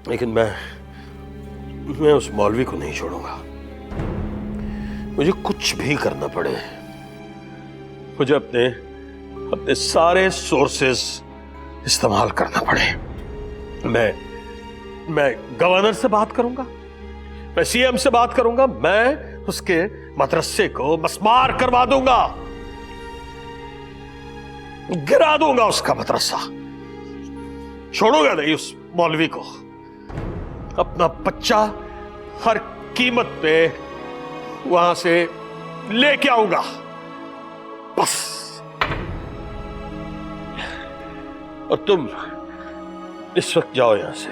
लेकिन मैं उस मौलवी को नहीं छोड़ूंगा। मुझे कुछ भी करना पड़े, मुझे अपने सारे सोर्सेस इस्तेमाल करना पड़े। मैं गवर्नर से बात करूंगा, मैं सीएम से बात करूंगा, मैं उसके मदरसे को मस्मार करवा दूंगा, गिरा दूंगा उसका मदरसा। छोड़ूंगा नहीं उस मौलवी को। अपना बच्चा हर कीमत पे वहां से लेके आऊंगा, बस। और तुम इस वक्त जाओ यहां से,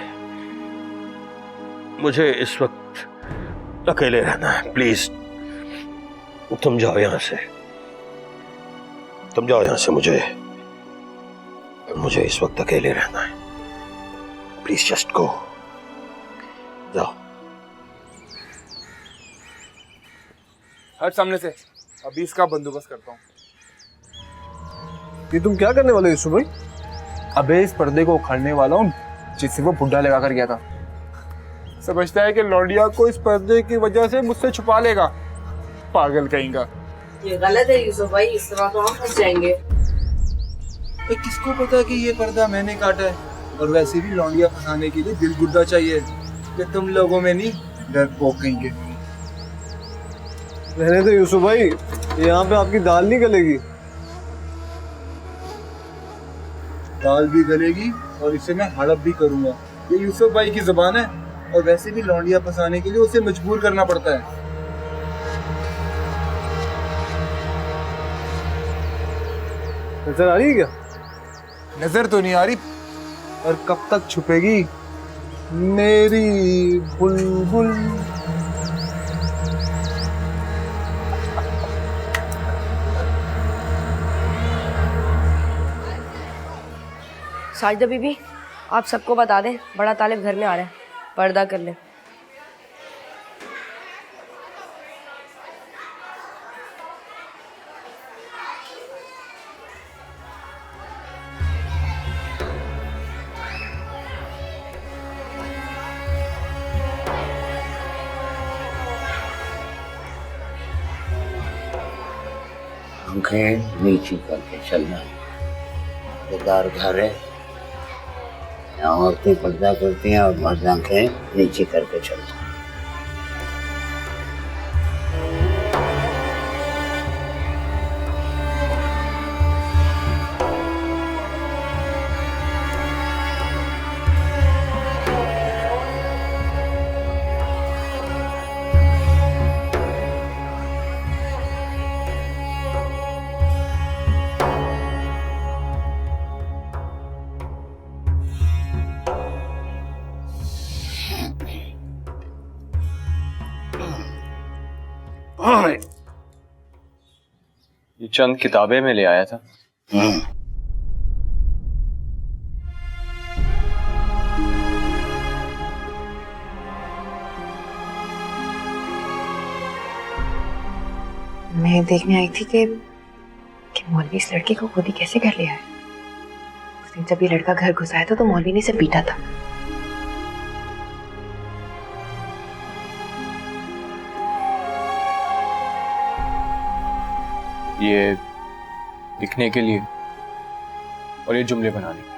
मुझे इस वक्त अकेले रहना है, प्लीज। तुम जाओ यहां से, तुम जाओ यहां से, मुझे इस वक्त अकेले रहना है, प्लीज जस्ट गो, जाओ। हट सामने से, अभी इसका बंदोबस्त करता हूँ। ये तुम क्या करने वाले हो यूसुफ भाई? अबे इस पर्दे को उखाड़ने वाला हूँ जिससे वो बुड्ढा लगा कर गया था। समझता है कि लौंडिया को इस पर्दे की वजह से मुझसे छुपा लेगा, पागल कहेगा। ये गलत है यूसुफ भाई, इस तरह तो हम फंस जाएंगे। तो किसको पता कि ये पर्दा मैंने काटा है? और वैसे भी लौंडिया फंसाने के लिए दिल गुड्डा चाहिए, कि तुम लोगों में नहीं, डरपोक कहेंगे। रहने दो यूसुफ भाई, यहाँ पे आपकी दाल नहीं गलेगी। दाल भी गलेगी और इसे मैं हड़प भी करूंगा। ये यूसुफ भाई की जुबान है, और वैसे भी लौंडिया फंसाने के लिए उसे मजबूर करना पड़ता है। नजर आ रही है क्या? नजर तो नहीं आ रही। और कब तक छुपेगी मेरी बुलबुल? साजिदा बीबी, आप सबको बता दें, बड़ा तालिब घर में आ रहा है, पर्दा कर ले। आंखें नीची करके चलना, बेदार घर है, यहाँ औरतें पर्दा करती हैं और मर्द आंखें नीची करके चलते हैं। ये चंद किताबें मैं ले आया था। मैं देखने आई थी कि मौलवी इस लड़के को खुद ही कैसे कर लिया है। उस दिन जब ये लड़का घर घुस आया था तो मौलवी ने इसे पीटा था। ये लिखने के लिए और ये जुमले बनाने।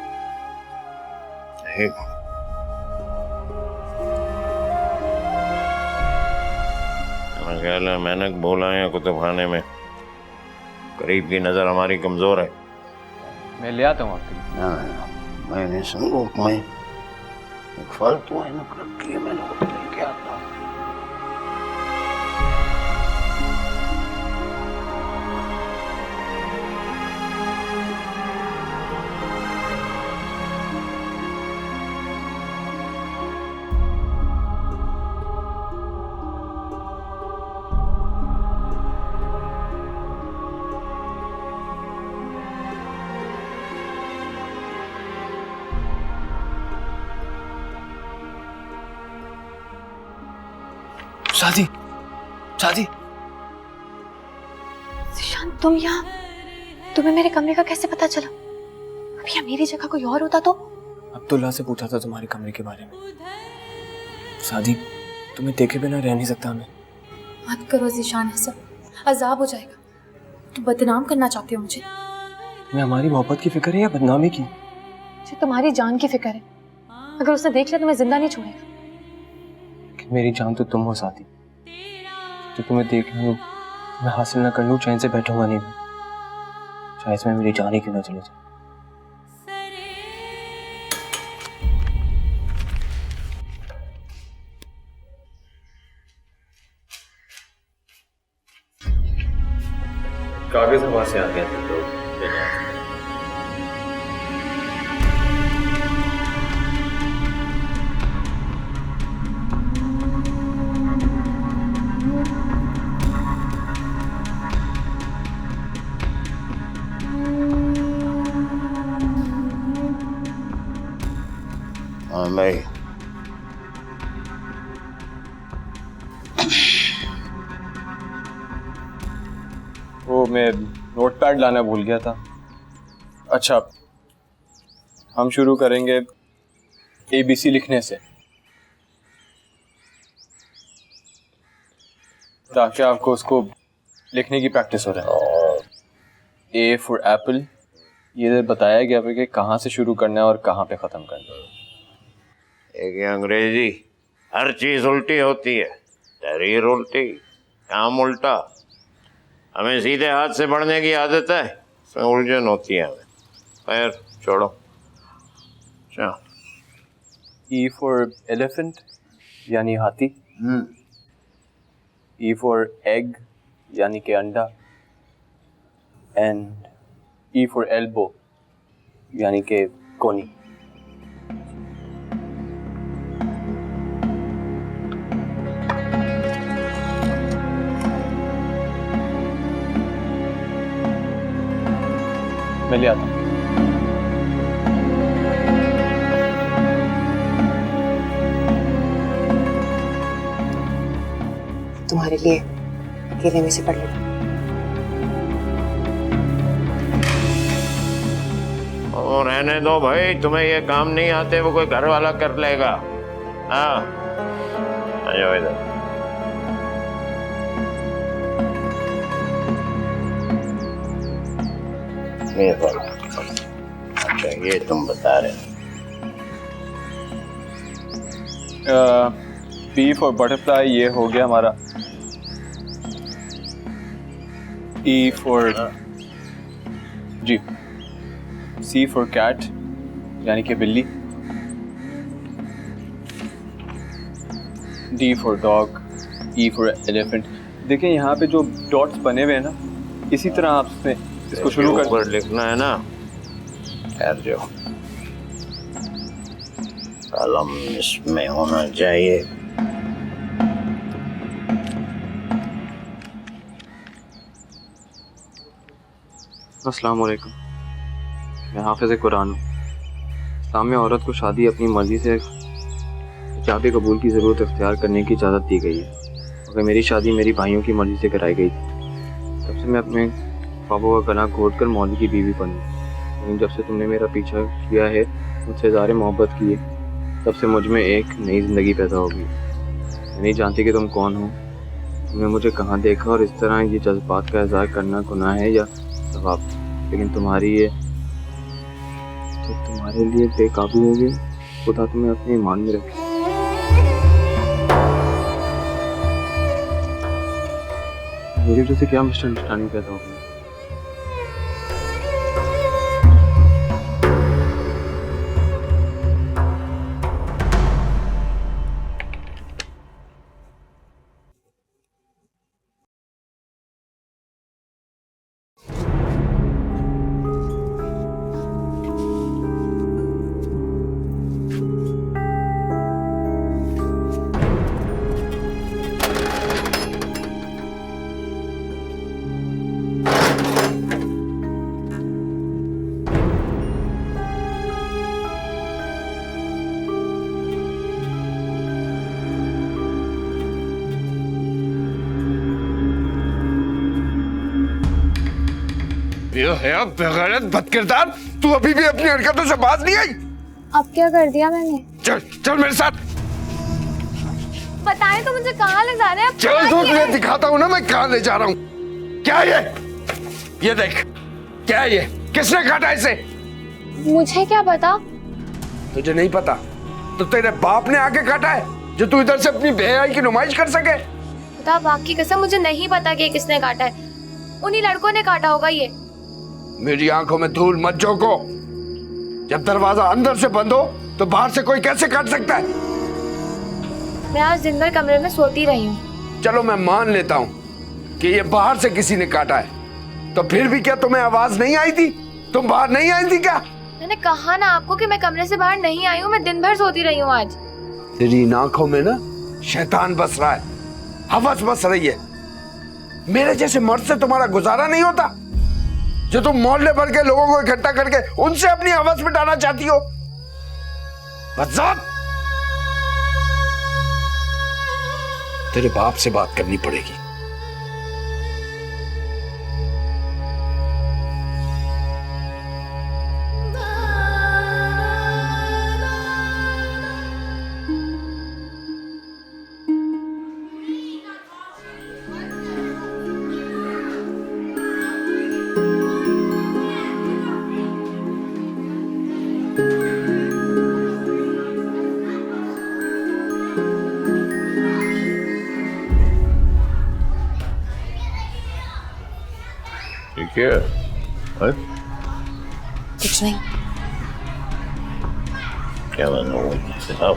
मैंने बोला है कुतुब खाने में, करीब की नजर हमारी कमजोर है। मैं ले आता हूँ आपके लिए। मैंने संदूक में एक फालतू ऐनक रखी है, मैंने वो लेके आता हूँ। शादी शादी जिशान, तुम यहाँ तुम्हें मेरे कमरे का कैसे पता चला? अभी मेरी जगह कोई और होता तो? अब्दुल्ला से पूछा था तुम्हारे कमरे के बारे में। शादी तुम्हें देखे बिना रह नहीं सकता मैं। मत करो ज़ीशान हसन, अजाब हो जाएगा। तुम बदनाम करना चाहते हो मुझे? मैं हमारी मोहब्बत की फिक्र है या बदनामी की? मुझे तुम्हारी जान की फिक्र है। अगर उसने देख लिया तो मैं जिंदा नहीं छोड़ेगा। लेकिन मेरी जान तो तुम हो साथी। तो तुम्हें देख लूं, मैं हासिल ना कर लूं, चैन से बैठूंगा नहीं मैं, चाहे इसमें मेरी जान ही क्यों ना चले जाए। कागज वहां से आ गया था तो हाँ भाई, वो मैं नोटपैड लाना भूल गया था। अच्छा, हम शुरू करेंगे ABC लिखने से, ताकि आपको उसको लिखने की प्रैक्टिस हो रहा है। A फॉर एप्पल, ये बताया गया है कि कहाँ से शुरू करना है और कहाँ पे ख़त्म करना है। एक अंग्रेजी, हर चीज उल्टी होती है, तहरीर उल्टी, काम उल्टा। हमें सीधे हाथ से पढ़ने की आदत है, इसमें उलझन होती है हमें। खैर छोड़ो। अच्छा, E फॉर एलिफेंट यानी हाथी। E फॉर एग यानी कि अंडा। एंड E फॉर एल्बो यानी कि कोनी। मैं ले आता हूँ। तुम्हारे लिए अकेले में से पढ़ लेना। और रहने दो भाई, तुम्हें ये काम नहीं आते, वो कोई घर वाला कर लेगा। हाँ, आ जाओ इधर। ये बोलो। अच्छा, ये तुम बता रहे हो। B फॉर बटरफ्लाई, ये हो गया हमारा। E for G, C for cat यानी कि बिल्ली। D for dog, E for elephant. देखिए यहाँ पे जो डॉट्स बने हुए हैं ना, इसी तरह आप इसको शुरू कर। ऊपर लिखना है ना, ठहर जाओ, कलम इसमें होना चाहिए। अस्सलाम वालेकुम, मैं हाफिज़ कुरान हूँ। इस्लाम में औरत को शादी अपनी मर्ज़ी से हिजाब कबूल की ज़रूरत इख्तियार करने की इजाज़त दी गई है, मगर मेरी शादी मेरी भाइयों की मर्ज़ी से कराई गई थी। तब से मैं अपने ख्वाबों का गला घोट कर मौली की बीवी बनी, लेकिन जब से तुमने मेरा पीछा किया है, मुझसे इज़हार मोहब्बत की है, तब से मुझ में एक नई ज़िंदगी पैदा हो गई। मैं नहीं जानती कि तुम कौन हो, तुमने मुझे कहाँ देखा और इस तरह ये जज्बात का इज़हार करना गुनाह है या सवाब, लेकिन तुम्हारी ये जब तुम्हारे लिए बेकाबू हो गई, खुदा तुम्हें अपने ईमान में रखे। मेरी वजह से क्या मिसअंडरस्टैंडिंग पैदा हो गई? बेगैरत बदकिरदार, तू अभी भी अपनी हरकतों से बाज नहीं आई? अब क्या कर दिया मैंने? चल चल मेरे साथ, बताएं तो मुझे कहाँ ले जा रहे हैं आप? चल तो तुझे दिखाता हूँ ना मैं कहाँ ले जा रहा हूँ। क्या ये देख, क्या है ये? किसने काटा इसे? मुझे क्या पता? तुझे नहीं पता तो तेरे बाप ने आके काटा है जो तू इधर से अपनी बेहयाई की नुमाइश कर सके। खुदा पाक की कसम मुझे नहीं पता कि किसने काटा है। उन्हीं लड़कों ने काटा होगा ये। मेरी आंखों में धूल मत झोंको। जब दरवाजा अंदर से बंद हो तो बाहर से कोई कैसे काट सकता है? मैं आज दिन भर कमरे में सोती रही हूँ। चलो मैं मान लेता हूँ कि ये बाहर से किसी ने काटा है, तो फिर भी क्या तुम्हें आवाज नहीं आई थी? तुम बाहर नहीं आई थी क्या? मैंने कहा ना आपको कि मैं कमरे से बाहर नहीं आई हूँ। मैं दिन भर सोती रही हूँ आज। तेरी इन आंखों में ना शैतान बस रहा है, हवस बस रही है। मेरे जैसे मर्द से तुम्हारा गुजारा नहीं होता जो तुम मोहल्ले भर के लोगों को इकट्ठा करके उनसे अपनी हवस मिटाना चाहती हो। बदजात, तेरे बाप से बात करनी पड़ेगी। क्या है? कुछ नहीं। क्या बना हुआ बताओ।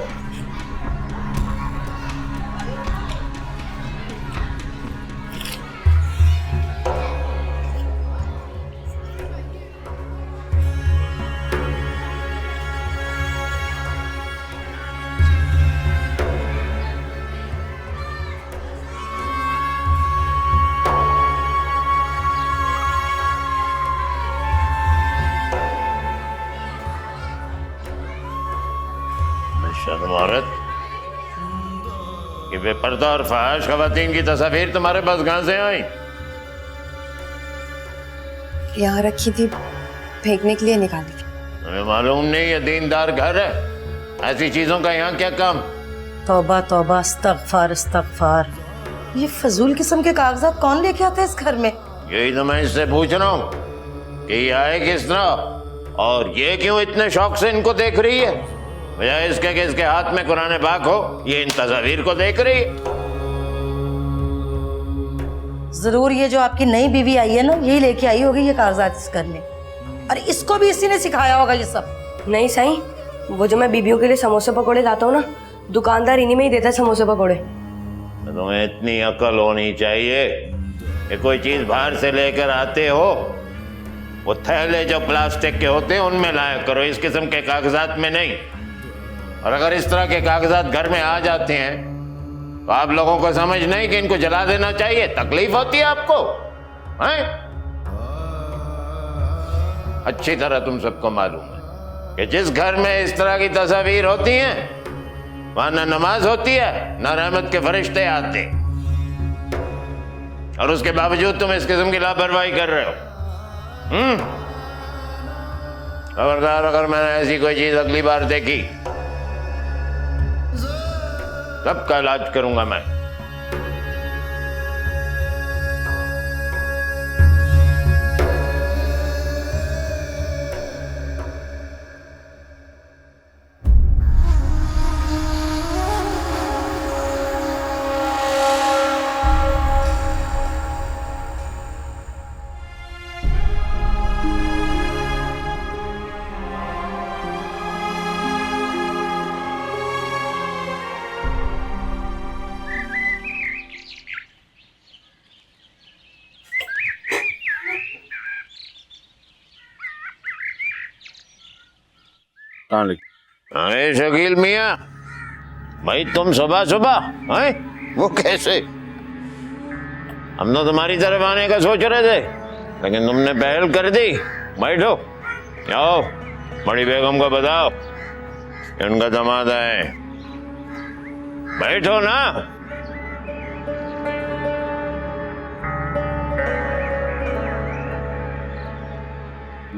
शर्म औरत, कि बेपर्दा और फहाश खवातीन की तस्वीर तुम्हारे पास कहां से आई? यहाँ रखी थी, फेंकने के लिए निकाली थी। तुम्हें मालूम नहीं ये दीनदार घर है? ऐसी चीजों का यहाँ क्या काम? तौबा तौबा, इस्तगफार इस्तगफार। ये फजूल किस्म के कागजात कौन लेके आता है इस घर में? यही तो मैं इससे पूछ रहा हूँ कि ये आए किस तरह और ये क्यों इतने शौक से इनको देख रही है, बजाय इसके कि इसके हाथ में कुरान पाक हो, ये इन तस्वीर को देख रही है। जरूर ये जो आपकी नई बीवी आई है ना, यही लेके आई होगी ये कागजात इस घर में, और इसको भी इसी ने सिखाया होगा ये सब। नहीं सही, वो जो मैं बीबियों के लिए समोसे पकौड़े लाता हूँ ना, दुकानदार इन्हीं में ही देता है समोसे पकौड़े। तुम्हें इतनी अकल होनी चाहिए कि कोई चीज बाहर से लेकर आते हो, वो थैले जो प्लास्टिक के होते हैं उनमें लाया करो, इस किस्म के कागजात में नहीं। और अगर इस तरह के कागजात घर में आ जाते हैं तो आप लोगों को समझ नहीं कि इनको जला देना चाहिए? तकलीफ होती है आपको हैं? अच्छी तरह तुम सबको मालूम है कि जिस घर में इस तरह की तस्वीर होती हैं वहां न नमाज होती है न रहमत के फरिश्ते आते, और उसके बावजूद तुम इस किस्म की लापरवाही कर रहे हो। खबरदार, अगर मैंने ऐसी कोई चीज अगली बार देखी सबका इलाज करूंगा मैं। अरे शकील मियाँ भाई, तुम सुबह सुबह हैं? वो कैसे? हम तो तुम्हारी तरफ आने का सोच रहे थे, लेकिन तुमने पहल कर दी। बैठो, आओ, बड़ी बेगम को बताओ कि उनका दामाद है। बैठो ना।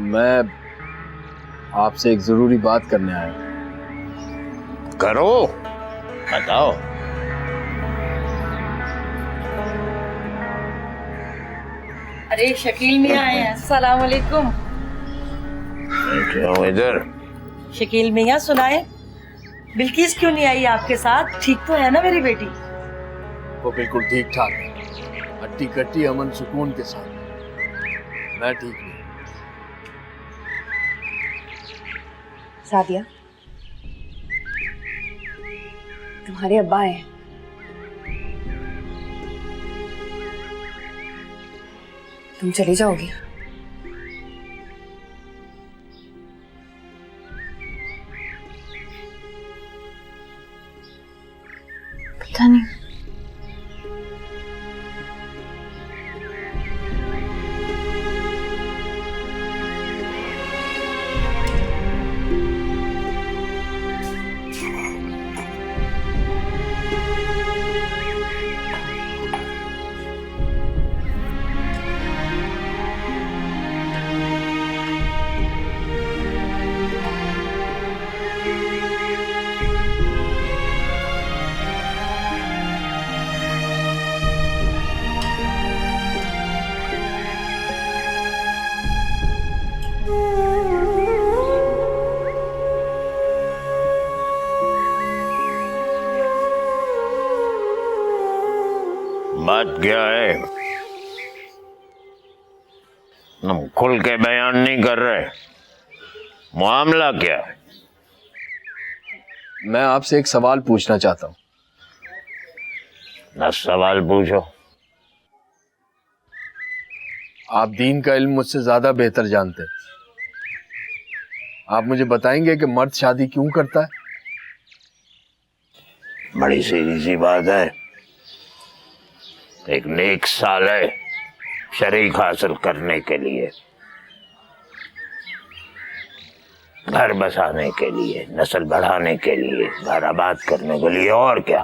मैं आपसे एक जरूरी बात करने आया हूं। करो, बताओ। अरे शकील मियाँ आए हैं। अस्सलाम वालेकुम। क्यों इधर? शकील मियाँ सुनाए, बिल्किस क्यों नहीं आई आपके साथ? ठीक तो है ना मेरी बेटी? वो बिल्कुल ठीक ठाक है, हट्टी कट्टी अमन सुकून के साथ। मैं ठीक नहीं। सादिया, तुम्हारे अब्बा आए हैं। तुम चली जाओगी? पता नहीं। बात क्या है? तुम खुल के बयान नहीं कर रहे, मामला क्या है? मैं आपसे एक सवाल पूछना चाहता हूँ। 10 सवाल पूछो। आप दीन का इल्म मुझसे ज्यादा बेहतर जानते हैं। आप मुझे बताएंगे कि मर्द शादी क्यों करता है? बड़ी सीधी सी बात है। एक नेक साले शरीक हासिल करने के लिए, घर बसाने के लिए, नस्ल बढ़ाने के लिए, घर आबाद करने के लिए, और क्या।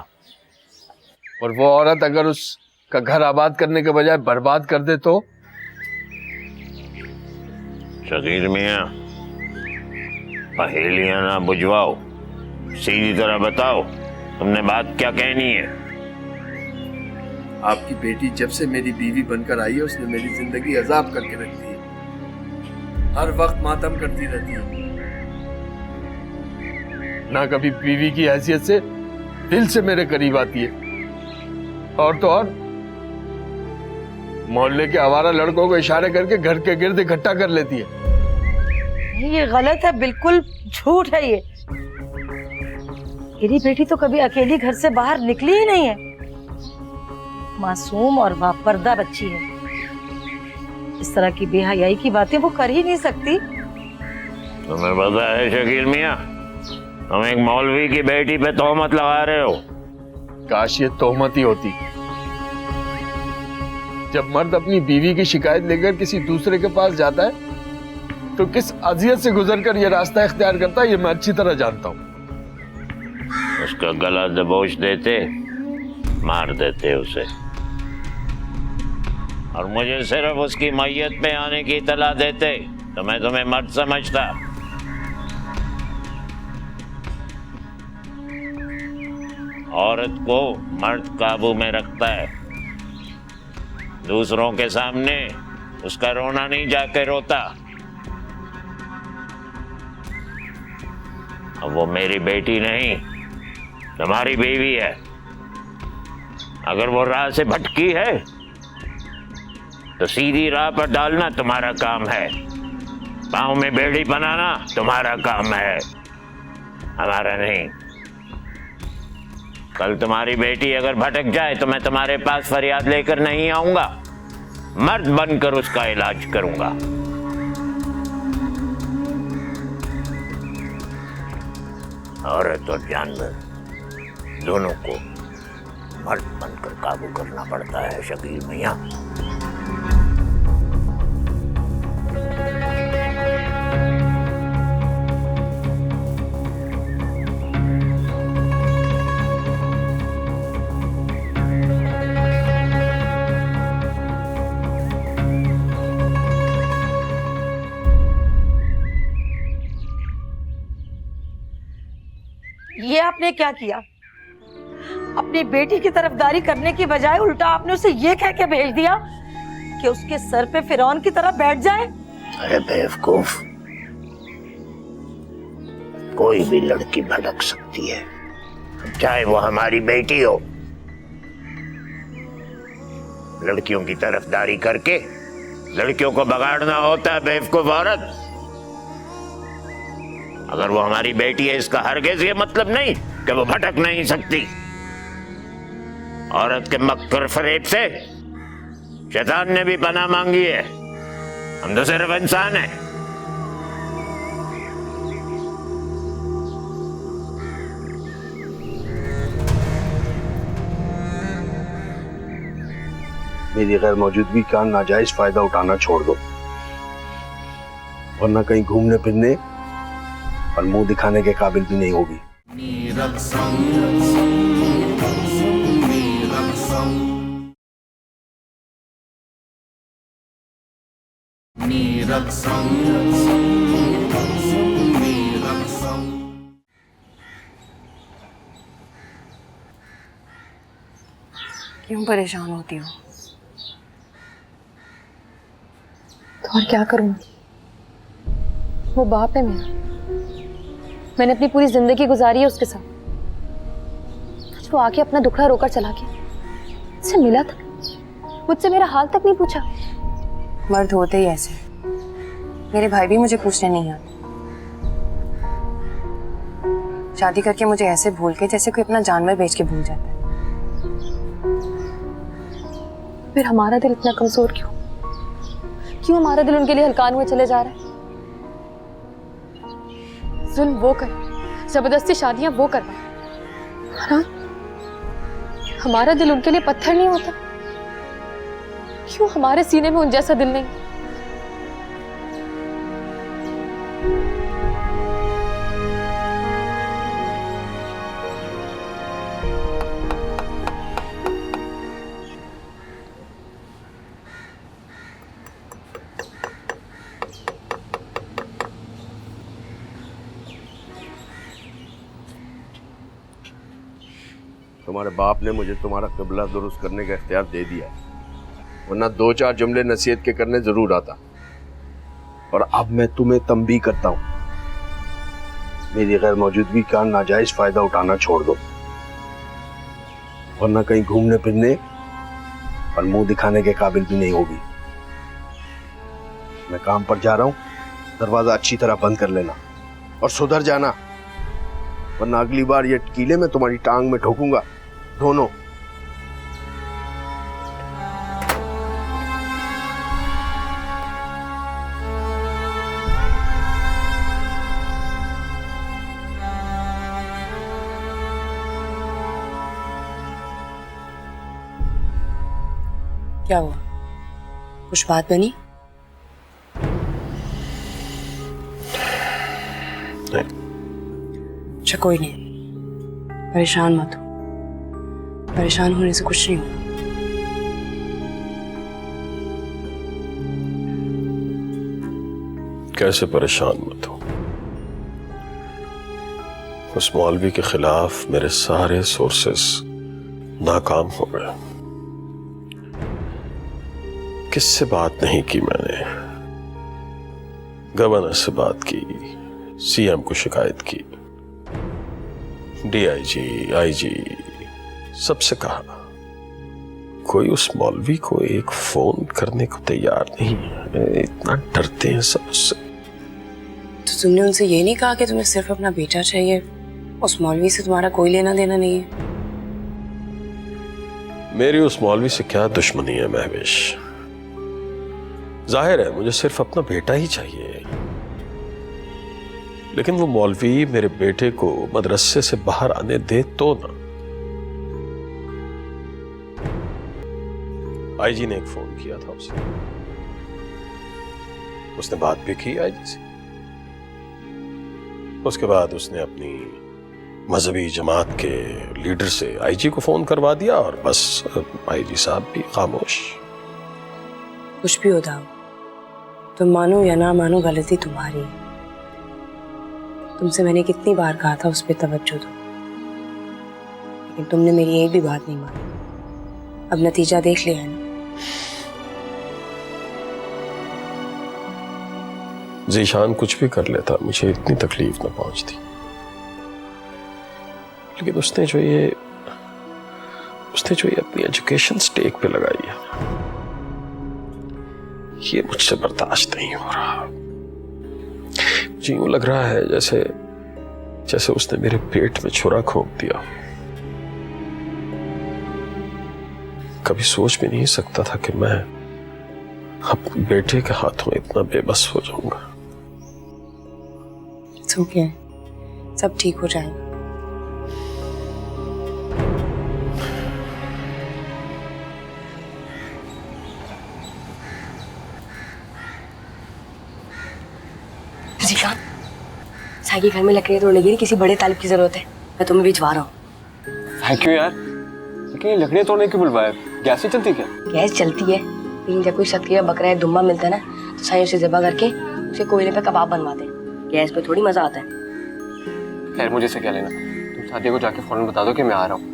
और वो औरत अगर उसका घर आबाद करने के बजाय बर्बाद कर दे तो? शकील मियाँ, पहेलियां ना बुझवाओ, सीधी तरह बताओ तुमने बात क्या कहनी है। आपकी बेटी जब से मेरी बीवी बनकर आई है उसने मेरी जिंदगी अजाब करके रख दी है। हर वक्त मातम करती रहती है, ना कभी बीवी की हैसियत से दिल से मेरे करीब आती है, और तो और मोहल्ले के आवारा लड़कों को इशारे करके घर के गिर्द इकट्ठा कर लेती है। ये गलत है, बिल्कुल झूठ है ये। मेरी बेटी तो कभी अकेली घर से बाहर निकली ही नहीं है। मासूम और बापर्दा बच्ची है। इस तरह की बेहयाई की बातें वो कर ही नहीं सकती। तुम्हें पता है शकील मियाँ, तुम एक मौलवी की बेटी पे तोहमत लगा रहे हो। काश ये तोहमत ही होती। जब मर्द अपनी बीवी की शिकायत लेकर किसी दूसरे के पास जाता है तो किस अजियत से गुजरकर ये रास्ता इख्तियार करता है, ये मैं अच्छी तरह जानता हूँ। उसका गला दबोच देते, मार देते उसे, और मुझे सिर्फ उसकी मैयत पे आने की इतला देते तो मैं तुम्हें मर्द समझता। औरत को मर्द काबू में रखता है, दूसरों के सामने उसका रोना नहीं जाके रोता। अब वो मेरी बेटी नहीं, तुम्हारी बीवी है। अगर वो राह से भटकी है तो सीधी राह पर डालना तुम्हारा काम है, पाँव में बेड़ी बनाना तुम्हारा काम है, हमारा नहीं। कल तुम्हारी बेटी अगर भटक जाए तो मैं तुम्हारे पास फरियाद लेकर नहीं आऊंगा, मर्द बनकर उसका इलाज करूंगा। औरत और जानवर दोनों को मर्द बनकर काबू करना पड़ता है शकील मियाँ। ये आपने क्या किया? अपनी बेटी की तरफदारी करने की बजाय उल्टा आपने उसे ये कह के भेज दिया कि उसके सर पे फिरौन की तरह बैठ जाए। अरे बेवकूफ, कोई भी लड़की भटक सकती है, चाहे वो हमारी बेटी हो। लड़कियों की तरफदारी करके लड़कियों को बगाड़ना होता है बेवकूफ औरत। अगर वो हमारी बेटी है इसका हरगिज़ ये मतलब नहीं कि वो भटक नहीं सकती। औरत के मक्कर फरेब से शैतान ने भी पनाह मांगी है, हम तो सिर्फ इंसान हैं। मेरी गैर मौजूदगी का नाजायज फायदा उठाना छोड़ दो, वरना कहीं घूमने फिरने और मुंह दिखाने के काबिल भी नहीं होगी। क्यों परेशान होती हो? तो और क्या करूं? वो बाप है मेरा, मैंने अपनी पूरी जिंदगी गुजारी है उसके साथ। आज वो आके अपना दुखड़ा रोकर चला गया, मुझसे मिला तक, मुझसे मेरा हाल तक नहीं पूछा। मर्द होते ही ऐसे, मेरे भाई भी मुझे पूछने नहीं आते। शादी करके मुझे ऐसे भूल के जैसे कोई अपना जानवर बेच के भूल जाता है। फिर हमारा दिल इतना कमजोर क्यों? क्यों हमारा दिल उनके लिए हल्कान हुए चले जा रहा है? जुल्म वो करे, जबरदस्ती शादियां वो करवाए, हाँ? हमारा दिल उनके लिए पत्थर नहीं होता? क्यों हमारे सीने में उन जैसा दिल नहीं? तुम्हारे बाप ने मुझे तुम्हारा क़िबला दुरुस्त करने का इख्तियार दे दिया है, वरना 2-4 जुमले नसीहत के करने जरूर आता। और अब मैं तुम्हें तंबीह करता हूं, मेरी गैर मौजूदगी का नाजायज फायदा उठाना छोड़ दो, वरना कहीं घूमने फिरने और मुंह दिखाने के काबिल भी नहीं होगी। मैं काम पर जा रहा हूं, दरवाजा अच्छी तरह बंद कर लेना और सुधर जाना, वरना अगली बार ये कीले में तुम्हारी टांग में ठोकूंगा दोनों। क्या हुआ? कुछ बात बनी? अच्छा कोई नहीं, परेशान मत हो। परेशान होने से कुछ नहीं होगा। कैसे परेशान मत हो? उस मौलवी के खिलाफ मेरे सारे सोर्सेस नाकाम हो गए। किससे बात नहीं की मैंने? गवर्नर से बात की, सीएम को शिकायत की, डीआईजी, आईजी, सबसे कहा। कोई उस मौलवी को एक फोन करने को तैयार नहीं है। इतना डरते हैं सब उससे। तो तुमने उनसे ये नहीं कहा कि तुम्हें सिर्फ अपना बेटा चाहिए, उस मौलवी से तुम्हारा कोई लेना देना नहीं है? मेरी उस मौलवी से क्या दुश्मनी है महवेश? जाहिर है मुझे सिर्फ अपना बेटा ही चाहिए, लेकिन वो मौलवी मेरे बेटे को मदरसे से बाहर आने दे तो ना। आईजी ने एक फोन किया था उसे, उसने बात भी की आईजी से। उसके बाद उसने अपनी मजहबी जमात के लीडर से आईजी को फोन करवा दिया और बस आईजी साहब भी खामोश। कुछ भी होता, तुम मानो या ना मानो, गलती तुम्हारी है। तुमसे मैंने कितनी बार कहा था उस पर तवज्जो दो। लेकिन तुमने मेरी एक भी बात नहीं मानी। अब नतीजा देख लिया है ना। जीशान कुछ भी कर लेता, मुझे इतनी तकलीफ न पहुंचती, लेकिन उसने जो ये अपनी एजुकेशन स्टेक पे लगाई है, ये मुझसे बर्दाश्त नहीं हो रहा। मुझे यूं लग रहा है जैसे उसने मेरे पेट में छुरा घोंप दिया। कभी सोच भी नहीं सकता था कि मैं अपने बेटे के हाथों इतना बेबस हो जाऊंगा। तो क्या है, सब ठीक हो जाएगा। साई के घर में लकड़ियां तोड़ने के लिए किसी बड़े तालिब की जरूरत है, मैं तुम्हें भिजवा रहा हूँ। थैंक यू यार, लेकिन ये लकड़ियां तोड़ने क्यों बुलवाया? गैस ही चलती क्या? गैस चलती है, लेकिन जब कोई शक्ति या बकरा या दुम्बा मिलता है ना, तो साई उसे ज़िबा करके उसे कोयले पे कबाब बनवाते हैं। गैस पे थोड़ी मजा आता है। खैर मुझे से क्या लेना, तुम सादिया को जाके फौरन बता दो कि मैं आ रहा हूँ,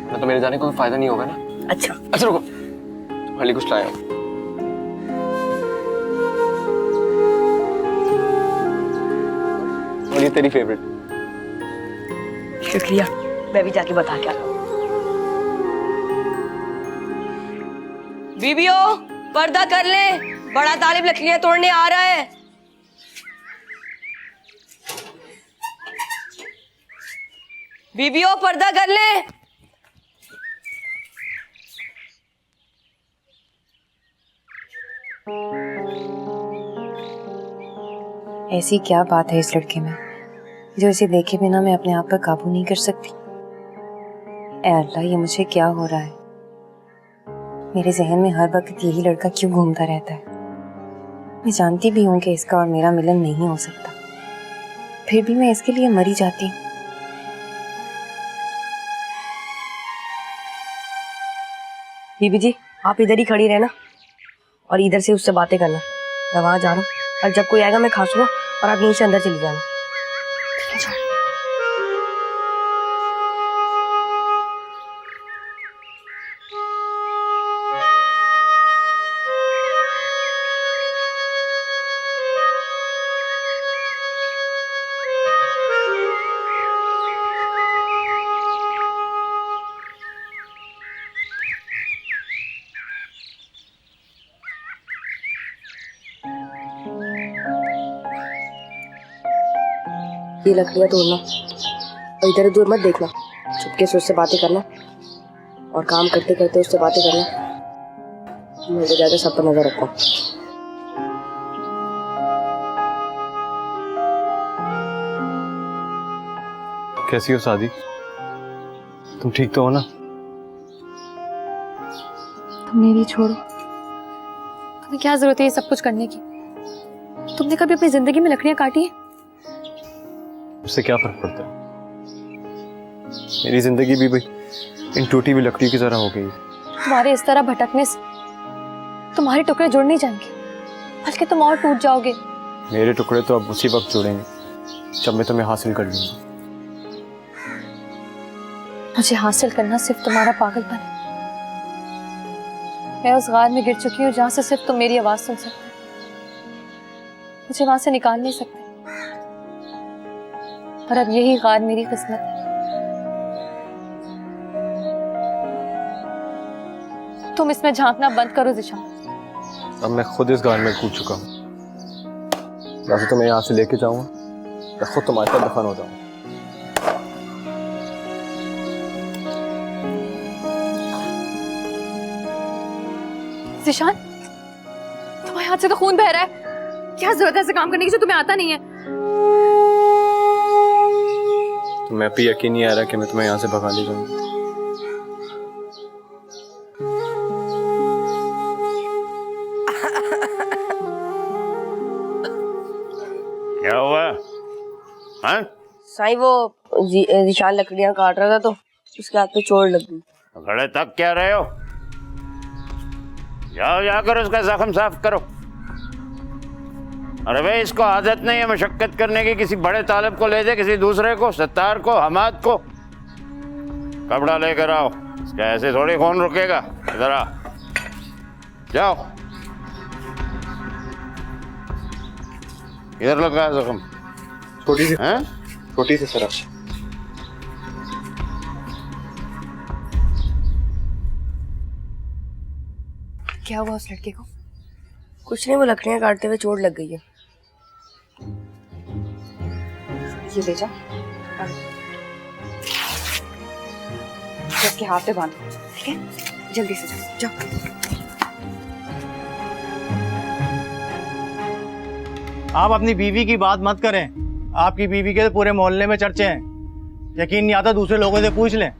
वरना तो मेरे जाने का कोई फायदा नहीं होगा ना। अच्छा रुको, तुम्हारे लिए कुछ लाया हूँ। और ये तेरी फेवरेट। शुक्रिया, मैं भी जाके बता के आता हूँ। बीबियो, पर्दा कर ले, बड़ा तालिब लकड़ियां तोड़ने आ रहा है। बीबियो, पर्दा कर ले। ऐसी क्या बात है इस लड़के में जो इसे देखे बिना मैं अपने आप पर काबू नहीं कर सकती। ऐ अल्लाह, ये मुझे क्या हो रहा है? मेरे जहन में हर वक्त यही लड़का क्यों घूमता रहता है? मैं जानती भी हूँ कि इसका और मेरा मिलन नहीं हो सकता, फिर भी मैं इसके लिए मरी जाती हूँ। बीबी जी, आप इधर ही खड़ी रहना और इधर से उससे बातें करना। मैं वहां जा रहा हूँ और जब कोई आएगा मैं खांसूंगा और आप यहीं से अंदर चली जाना। ये लकड़ियां तोड़ना और इधर उधर मत देखना, चुपके से उससे बातें करना और काम करते करते उससे बातें करना। मैं तो ज्यादा सब पर नजर रखता हूँ। कैसी हो सादी? तुम ठीक तो हो ना? तुम मेरी छोड़ो, तुम्हें क्या जरूरत है ये सब कुछ करने की? तुमने कभी अपनी जिंदगी में लकड़ियां काटी है? उससे क्या फर्क पड़ता है? मेरी जिंदगी भी भाई इन टूटी हुई लकड़ियों की तरह हो गई। तुम्हारे इस तरह भटकने से तुम्हारे टुकड़े जुड़ नहीं जाएंगे, बल्कि तुम और टूट जाओगे। मेरे टुकड़े तो अब उसी वक्त जुड़ेंगे जब मैं तुम्हें हासिल कर लूंगा। मुझे हासिल करना सिर्फ तुम्हारा पागलपन है। मैं उस गार में गिर चुकी हूँ जहां से सिर्फ तुम मेरी आवाज सुन सकते। मुझे वहां से निकाल नहीं सकते, और अब यही गार मेरी किस्मत है। तुम इसमें झांकना बंद करो ज़िशान। अब मैं खुद इस गार में कूद चुका हूँ। वैसे तो मैं यहाँ से लेके जाऊंगा या खुद तुम्हारे साथ दफन हो जाऊंगा। ज़िशान, तुम्हारे हाथ से तो खून बह रहा है। क्या जरूरत है ऐसे काम करने की जो तुम्हें आता नहीं है? तो मैं भी यकीन नहीं आ रहा कि मैं तुम्हें यहाँ से भगा ले जाऊंगा। क्या हुआ? हाँ? साईं, वो ज़िशान लकड़ियां काट रहा था तो उसके हाथ पे चोट लग गई। खड़े तक क्या रहे हो? जाओ जाकर उसका जख्म साफ करो। अरे भाई, इसको आदत नहीं है मशक्कत करने की। किसी बड़े तालिब को ले दे, किसी दूसरे को, सत्तार को, हमाद को। कपड़ा लेकर आओ। इसका ऐसे थोड़ी खून रुकेगा। इधर आ, जाओ। इधर लगा है जख्म। छोटी सी हैं? छोटी सी सर। क्या हुआ उस लड़के को? कुछ नहीं, वो लकड़ियाँ काटते हुए चोट लग गई है। ये ले जाओ, इसके हाथ पे बांधो, ठीक है? जल्दी से जाओ, जाओ। आप अपनी बीवी की बात मत करें। आपकी बीवी के तो पूरे मोहल्ले में चर्चे हैं। यकीन नहीं आता दूसरे लोगों से पूछ लें।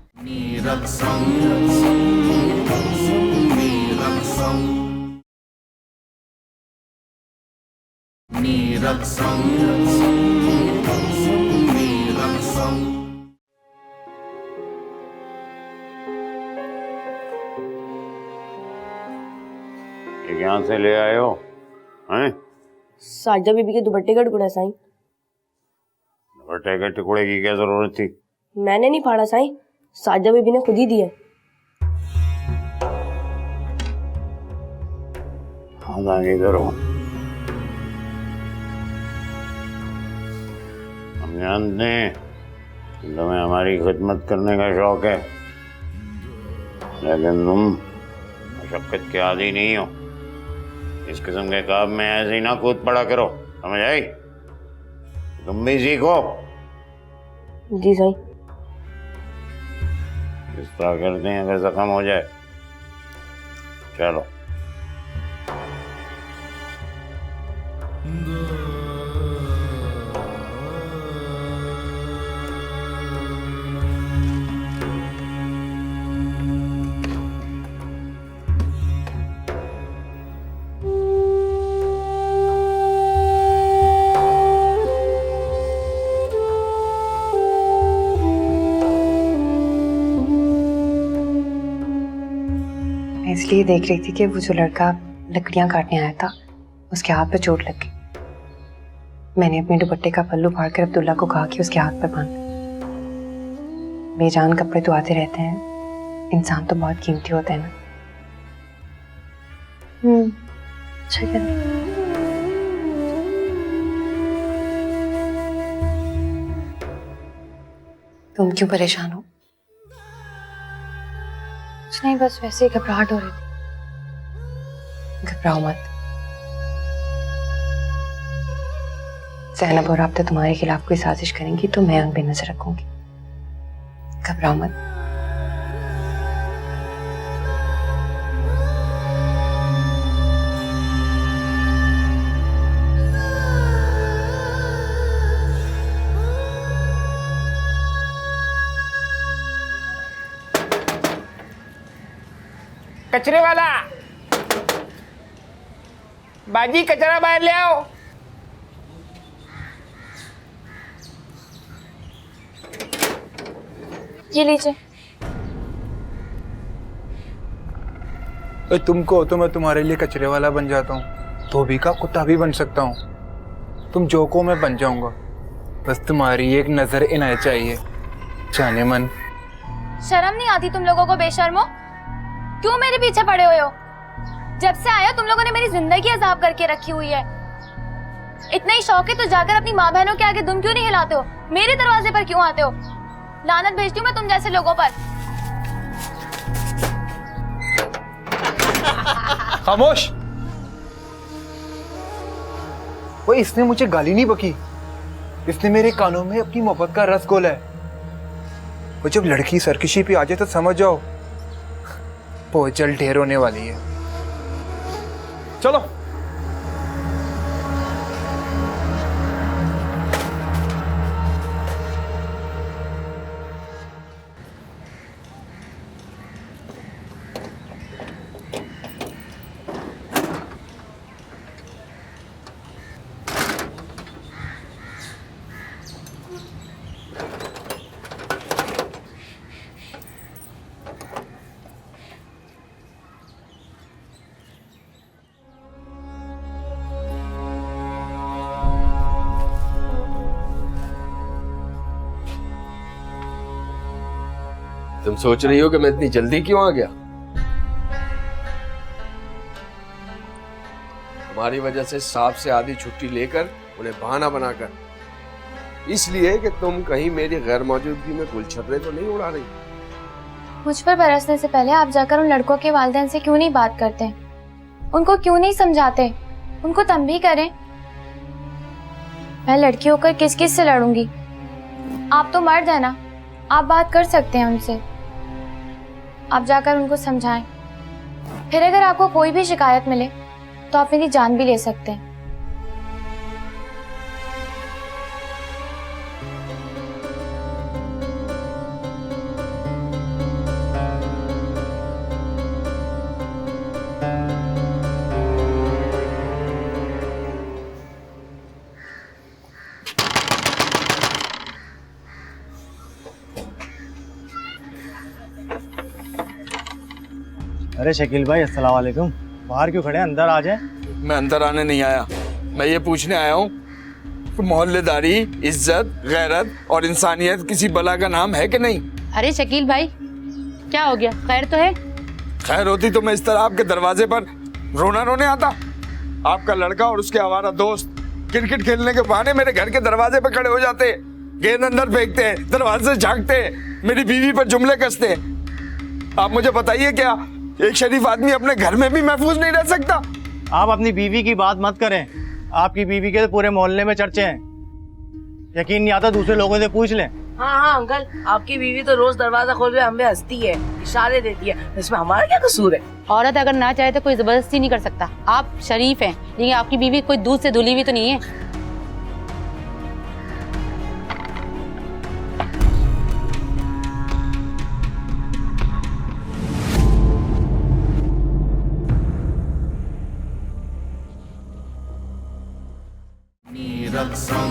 ये कहाँ से ले आए हो? हैं? साजिदा बीबी के दुपट्टे का टुकड़ा साईं। दुपट्टे के टुकड़े की क्या जरूरत थी? मैंने नहीं फाड़ा साईं, साजिदा बीबी ने खुद ही दिया। हाँ, आगे करो। हम जानते हैं कि तुम्हें हमारी खिदमत करने का शौक है, लेकिन तुम मशक्कत के आदी नहीं हो। इस किस्म के काम में ऐसे ही ना कूद पड़ा करो, समझ आई? तुम भी सीखो। जी साईं। इस तरह करते हैं अगर जख्म हो जाए। चलो। मैं इसलिए देख रही थी कि वो जो लड़का लकड़ियां काटने आया था उसके हाथ पे चोट लग गई। मैंने अपने दुपट्टे का पल्लू फाड़ कर अब्दुल्ला को कहा कि उसके हाथ पे बांध। बेजान कपड़े तो आते रहते हैं, इंसान तो बहुत कीमती होता है ना। अच्छा क्या? तुम क्यों परेशान हो? कुछ नहीं, बस वैसे ही घबराहट हो रही थी। घबराओ मत। ज़ैनब और आप तो तुम्हारे खिलाफ कोई साजिश करेंगी तो मैं उन पे नजर रखूंगी। घबराओ मत। कचरे वाला, बाजी कचरा बाहर ले आओ। ये लीजिए। तुमको तो मैं तुम्हारे लिए कचरे वाला बन जाता हूँ, धोबी का कुत्ता भी बन सकता हूँ। तुम जो को मैं बन जाऊंगा, बस तुम्हारी एक नजर इनायत चाहिए। जाने मन। शर्म नहीं आती तुम लोगों को बेशर्मो? क्यों मेरे पीछे पड़े हुए हो? जब से आया तुम लोगों ने मेरी जिंदगी अजाब करके रखी हुई है। इतना ही शौक है तो जाकर अपनी माँ बहनों के आगे दुम क्यों नहीं हिलाते हो? मेरे दरवाजे पर क्यों आते हो? लानत भेजती हूँ मैं तुम जैसे लोगों पर। खामोश। वो इसने मुझे गाली नहीं बकी, इसने मेरे कानों में अपनी मोहब्बत का रस घोला है। वो जब लड़की सरकशी पे आ जाए तो समझ जाओ पोचल ढेर होने वाली है। चलो। तुम सोच रही हो कि मैं इतनी जल्दी क्यों आ गया? हमारी वजह से साहब से आधी छुट्टी लेकर उन्हें बहाना बनाकर, इसलिए कि तुम कहीं मेरी गैर मौजूदगी में गुलछर्रे तो नहीं उड़ा रही। मुझ पर बरसने से पहले आप जाकर उन लड़कों के वालिदैन से क्यों नहीं बात करते? उनको क्यों नहीं समझाते? उनको तंबीह करें। मैं लड़की होकर किस किस से लड़ूंगी? आप तो मर्द है ना, आप बात कर सकते हैं उनसे। आप जाकर उनको समझाएं। फिर अगर आपको कोई भी शिकायत मिले तो आप मेरी जान भी ले सकते हैं। अरे शकील भाई, अस्सलाम वालेकुम। बाहर क्यों खड़े हैं, अंदर आ जाए। मैं अंदर आने नहीं आया, मैं ये पूछने आया हूँ कि मोहल्लेदारी, इज्जत, गैरत और इंसानियत किसी बला का नाम है कि नहीं? अरे शकील भाई, क्या हो गया? खैर तो है? खैर होती तो मैं इस तरह आपके दरवाजे पर रोना रोने आता। आपका लड़का और उसके आवारा दोस्त क्रिकेट खेलने के बहाने मेरे घर के दरवाजे पर खड़े हो जाते हैं, गेंद अंदर फेंकते हैं, दरवाजे से झांकते हैं, मेरी बीवी पर जुमले कसते हैं। आप मुझे बताइए, क्या एक शरीफ आदमी अपने घर में भी महफूज नहीं रह सकता? आप अपनी बीवी की बात मत करें। आपकी बीवी के तो पूरे मोहल्ले में चर्चे हैं। यकीन नहीं आता, दूसरे लोगों से पूछ लें। हाँ अंकल, आपकी बीवी तो रोज दरवाजा खोल के हमें हंसती है, इशारे देती है। इसमें हमारा क्या कसूर है? औरत अगर ना चाहे तो कोई जबरदस्ती नहीं कर सकता। आप शरीफ हैं, लेकिन आपकी बीवी कोई दूध से धुली हुई तो नहीं है। Raqsam